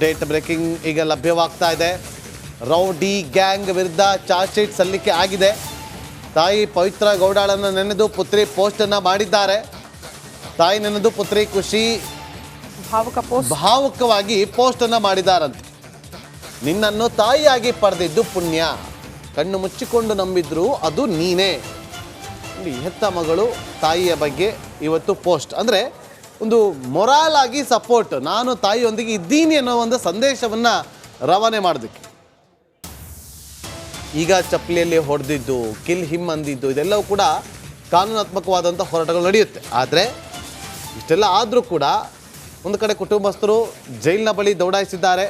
Update breaking ಈಗ ಲಭ್ಯವಾಗ್ತಾ ಇದೆ. Rowdy gang ವಿರುದ್ಧ ಚಾರ್ಜ್ ಶೀಟ್ ಸಲ್ಲಿಕೆ ಆಗಿದೆ. ತಾಯಿ ಪವಿತ್ರ ಗೌಡಾಳನ್ನು ನೆನೆದು ಪುತ್ರಿ ಪೋಸ್ಟನ್ನು ಮಾಡಿದ್ದಾರೆ. ತಾಯಿ ನೆನೆದು ಪುತ್ರಿ ಖುಷಿ ಭಾವುಕವಾಗಿ ಪೋಸ್ಟನ್ನು ಮಾಡಿದ್ದಾರಂತೆ. ನಿನ್ನನ್ನು ತಾಯಿಯಾಗಿ ಪಡೆದಿದ್ದು ಪುಣ್ಯ, ಕಣ್ಣು ಮುಚ್ಚಿಕೊಂಡು ನಂಬಿದ್ರು ಅದು ನೀನೇ. ಹೆತ್ತ ಮಗಳು ತಾಯಿಯ ಬಗ್ಗೆ ಇವತ್ತು ಪೋಸ್ಟ್ ಅಂದರೆ ಒಂದು ಮೊರಾಲ್ ಆಗಿ ಸಪೋರ್ಟ್, ನಾನು ತಾಯಿಯೊಂದಿಗೆ ಇದ್ದೀನಿ ಅನ್ನೋ ಒಂದು ಸಂದೇಶವನ್ನು ರವಾನೆ ಮಾಡೋದಕ್ಕೆ. ಈಗ ಚಪ್ಪಲಿಯಲ್ಲಿ ಹೊಡೆದಿದ್ದು, ಕಿಲ್ ಹಿಮ್ ಅಂದಿದ್ದು, ಇದೆಲ್ಲವೂ ಕೂಡ ಕಾನೂನಾತ್ಮಕವಾದಂಥ ಹೋರಾಟಗಳು ನಡೆಯುತ್ತೆ. ಆದರೆ ಇಷ್ಟೆಲ್ಲ ಆದರೂ ಕೂಡ ಒಂದು ಕಡೆ ಕುಟುಂಬಸ್ಥರು ಜೈಲಿನ ಬಳಿ ದೌಡಾಯಿಸಿದ್ದಾರೆ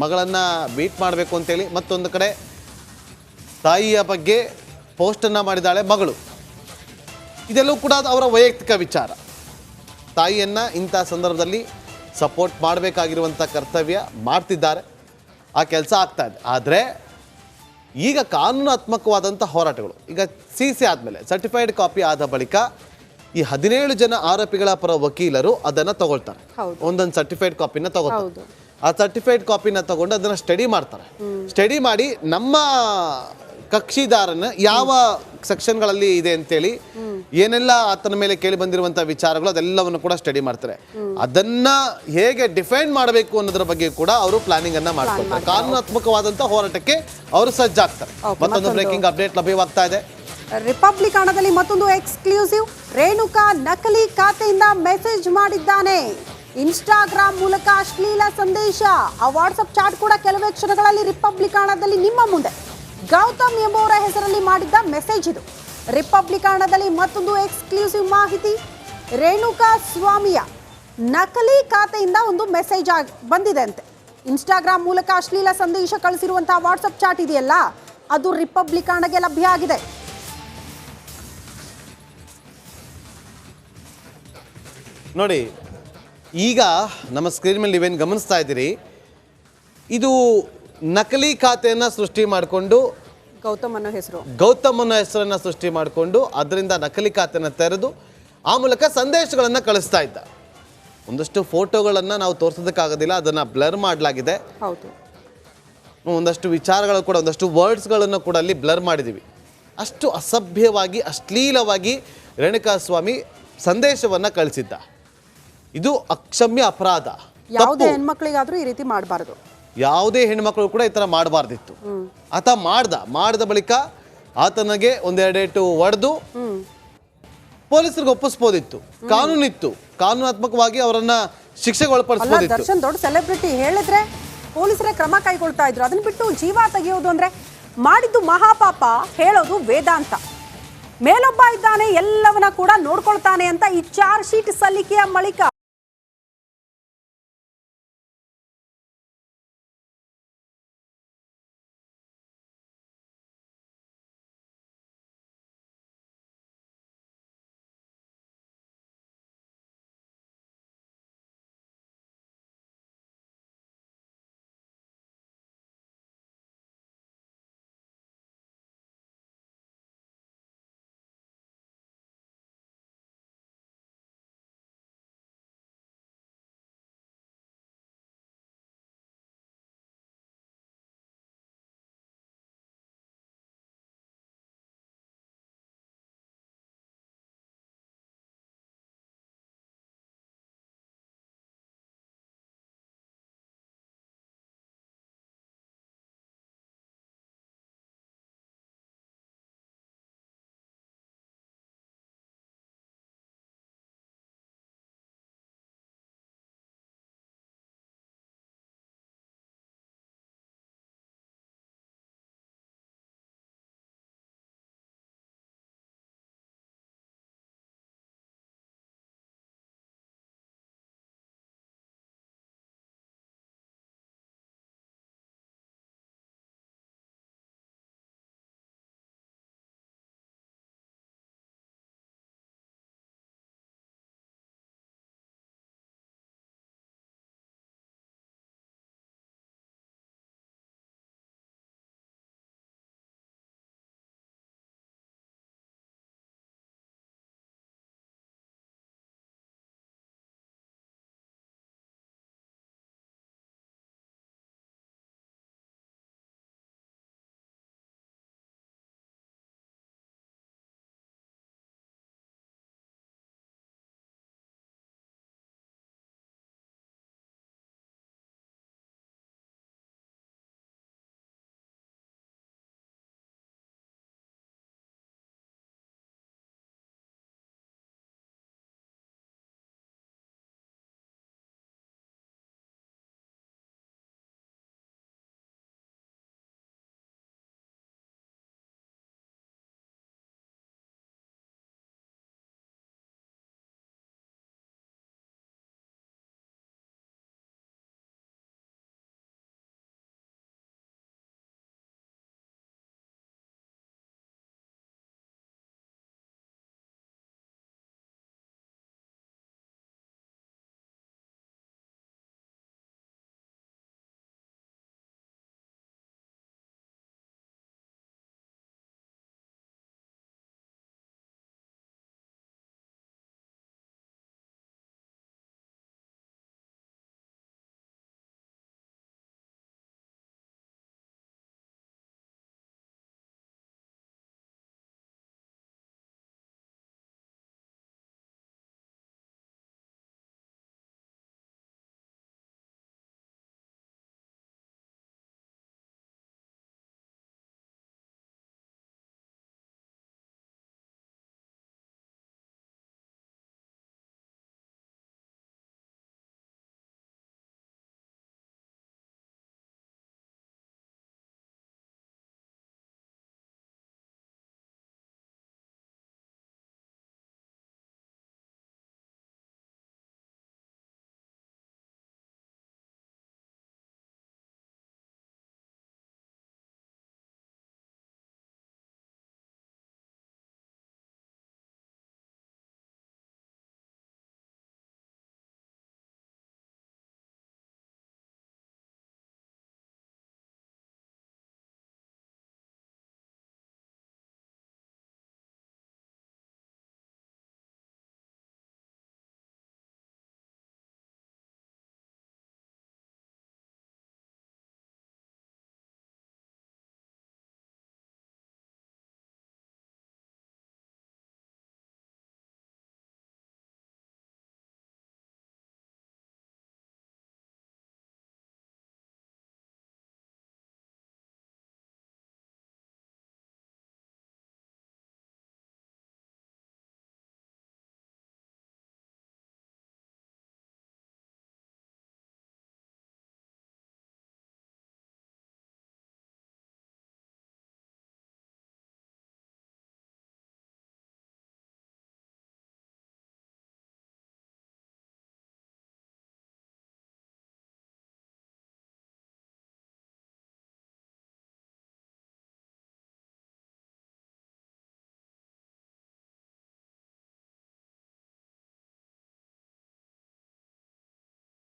ಮಗಳನ್ನು ಬೀಟ್ ಮಾಡಬೇಕು ಅಂತೇಳಿ. ಮತ್ತೊಂದು ಕಡೆ ತಾಯಿಯ ಬಗ್ಗೆ ಪೋಸ್ಟನ್ನು ಮಾಡಿದ್ದಾಳೆ ಮಗಳು. ಇದೆಲ್ಲವೂ ಕೂಡ ಅವರ ವೈಯಕ್ತಿಕ ವಿಚಾರ. ತಾಯಿಯನ್ನು ಇಂಥ ಸಂದರ್ಭದಲ್ಲಿ ಸಪೋರ್ಟ್ ಮಾಡಬೇಕಾಗಿರುವಂಥ ಕರ್ತವ್ಯ ಮಾಡ್ತಿದ್ದಾರೆ, ಆ ಕೆಲಸ ಆಗ್ತಾ ಇದೆ. ಆದರೆ ಈಗ ಕಾನೂನಾತ್ಮಕವಾದಂಥ ಹೋರಾಟಗಳು ಈಗ CC ಆದಮೇಲೆ ಸರ್ಟಿಫೈಡ್ ಕಾಪಿ ಆದ ಬಳಿಕ ಈ 17 ಜನ ಆರೋಪಿಗಳ ಪರ ವಕೀಲರು ಅದನ್ನು ತಗೊಳ್ತಾರೆ. ಒಂದೊಂದು ಸರ್ಟಿಫೈಡ್ ಕಾಪಿನ ತಗೋತಾರೆ. ಆ ಸರ್ಟಿಫೈಡ್ ಕಾಪಿನ ತಗೊಂಡು ಅದನ್ನು ಸ್ಟಡಿ ಮಾಡ್ತಾರೆ. ಸ್ಟಡಿ ಮಾಡಿ ನಮ್ಮ ಕಕ್ಷಿದಾರನ ಯಾವ ಸೆಕ್ಷನ್ಗಳಲ್ಲಿ ಇದೆ ಅಂತೇಳಿ ಏನೆಲ್ಲ ಆತನ ಮೇಲೆ ಕೇಳಿ ಬಂದಿರುವಂಥ ವಿಚಾರಗಳು ಅದೆಲ್ಲವನ್ನು ಕೂಡ ಸ್ಟಡಿ ಮಾಡ್ತಾರೆ. ಅದನ್ನ ಹೇಗೆ ಡಿಫೈನ್ ಮಾಡಬೇಕು ಅನ್ನೋದ್ರ ಬಗ್ಗೆ ಕೂಡ ಅವರು ಪ್ಲಾನಿಂಗ್ ಅನ್ನ ಮಾಡ್ಕೊಳ್ತಾರೆ. ಕಾನೂನಾತ್ಮಕವಾದಂಥ ಹೋರಾಟಕ್ಕೆ ಅವರು ಸಜ್ಜಾಗ್ತಾರೆ. ಮತ್ತೊಂದು ಬ್ರೇಕಿಂಗ್ ಅಪ್ಡೇಟ್ ಲಭ್ಯವಾಗ್ತಾ ಇದೆ. ರಿಪಬ್ಲಿಕ್ ಹಣದಲ್ಲಿ ಮತ್ತೊಂದು ಎಕ್ಸ್ಕ್ಲೂಸಿವ್. ರೇಣುಕಾ ನಕಲಿ ಖಾತೆಯಿಂದ ಮೆಸೇಜ್ ಮಾಡಿದ್ದಾನೆ. ಇನ್ಸ್ಟಾಗ್ರಾಮ್ ಮೂಲಕ ಅಶ್ಲೀಲ ಸಂದೇಶ. ಆ ವಾಟ್ಸ್ಆಪ್ ಚಾಟ್ ಕೂಡ ಕೆಲವೇ ಕ್ಷಣಗಳಲ್ಲಿ ರಿಪಬ್ಲಿಕ್ ಹಣದಲ್ಲಿ ನಿಮ್ಮ ಮುಂದೆ. ಗೌತಮ್ ಎಂಬುವರ ಹೆಸರಲ್ಲಿ ಮಾಡಿದ್ದ ಮೆಸೇಜ್ ಇದು. ರಿಪಬ್ಲಿಕ್ ಹಣದಲ್ಲಿ ಮತ್ತೊಂದು ಎಕ್ಸ್ಕ್ಲೂಸಿವ್ ಮಾಹಿತಿ. ರೇಣುಕಾ ಸ್ವಾಮಿಯ ನಕಲಿ ಖಾತೆಯಿಂದ ಒಂದು ಮೆಸೇಜ್ ಬಂದಿದೆ ಅಂತೆ. ಇನ್ಸ್ಟಾಗ್ರಾಮ್ ಮೂಲಕ ಅಶ್ಲೀಲ ಸಂದೇಶ ಕಳಿಸಿರುವಂತಹ ವಾಟ್ಸ್ಆಪ್ ಚಾಟ್ ಇದೆಯಲ್ಲ, ಅದು ರಿಪಬ್ಲಿಕ್ ಹಣಗೆ ಲಭ್ಯ ಆಗಿದೆ. ನೋಡಿ, ಈಗ ನಮ್ಮ ಸ್ಕ್ರೀನ್ ಮೇಲೆ ನೀವೇನು ಗಮನಿಸ್ತಾ ಇದ್ದೀರಿ, ಇದು ನಕಲಿ ಖಾತೆಯನ್ನು ಸೃಷ್ಟಿ ಮಾಡಿಕೊಂಡು ಗೌತಮ್ ಅನ್ನೋ ಹೆಸರನ್ನು ಸೃಷ್ಟಿ ಮಾಡಿಕೊಂಡು ಅದರಿಂದ ನಕಲಿ ಖಾತೆಯನ್ನು ತೆರೆದು ಆ ಮೂಲಕ ಸಂದೇಶಗಳನ್ನು ಕಳಿಸ್ತಾ ಇದ್ದ. ಒಂದಷ್ಟು ಫೋಟೋಗಳನ್ನು ನಾವು ತೋರಿಸೋದಕ್ಕಾಗೋದಿಲ್ಲ, ಅದನ್ನು ಬ್ಲರ್ ಮಾಡಲಾಗಿದೆ. ಒಂದಷ್ಟು ವಿಚಾರಗಳು ಕೂಡ, ಒಂದಷ್ಟು ವರ್ಡ್ಸ್ಗಳನ್ನು ಕೂಡ ಅಲ್ಲಿ ಬ್ಲರ್ ಮಾಡಿದ್ದೀವಿ. ಅಷ್ಟು ಅಸಭ್ಯವಾಗಿ ಅಶ್ಲೀಲವಾಗಿ ರೇಣುಕಾ ಸ್ವಾಮಿ ಸಂದೇಶವನ್ನು ಕಳಿಸಿದ್ದ. ಇದು ಅಕ್ಷಮ್ಯ ಅಪರಾಧ. ಯಾವುದೇ ಹೆಣ್ಮಕ್ಳಿಗಾದ್ರೂ ಈ ರೀತಿ ಮಾಡಬಾರ್ದು. ಯಾವುದೇ ಹೆಣ್ಮಕ್ಳು ಕೂಡ ಈ ಥರ ಮಾಡಬಾರ್ದಿತ್ತು. ಆತ ಮಾಡಿದ ಬಳಿಕ ಆತನಿಗೆ ಒಂದೆರಡೇಟು ಹೊಡೆದು ಪೊಲೀಸರಿಗೆ ಒಪ್ಪಿಸ್ಬೋದಿತ್ತು. ಕಾನೂನಿತ್ತು, ಕಾನೂನಾತ್ಮಕವಾಗಿ ಅವರನ್ನ ಶಿಕ್ಷೆಗೆ ಒಳಪಡಿಸಬಹುದಿತ್ತು. ದರ್ಶನ್ ದೊಡ್ಡ ಸೆಲೆಬ್ರಿಟಿ ಹೇಳಿದ್ರೆ ಪೊಲೀಸರೇ ಕ್ರಮ ಕೈಗೊಳ್ತಾ ಇದ್ರು. ಅದನ್ನ ಬಿಟ್ಟು ಜೀವ ತೆಗೆಯೋದು ಅಂದ್ರೆ ಮಾಡಿದ್ದು ಮಹಾಪಾಪ, ಹೇಳೋದು ವೇದಾಂತ. ಮೇಲೊಬ್ಬ ಇದ್ದಾನೆ, ಎಲ್ಲವನ್ನ ಕೂಡ ನೋಡ್ಕೊಳ್ತಾನೆ ಅಂತ ಈ ಚಾರ್ಜ್ ಶೀಟ್ ಸಲ್ಲಿಕೆಯ ಬಳಿಕ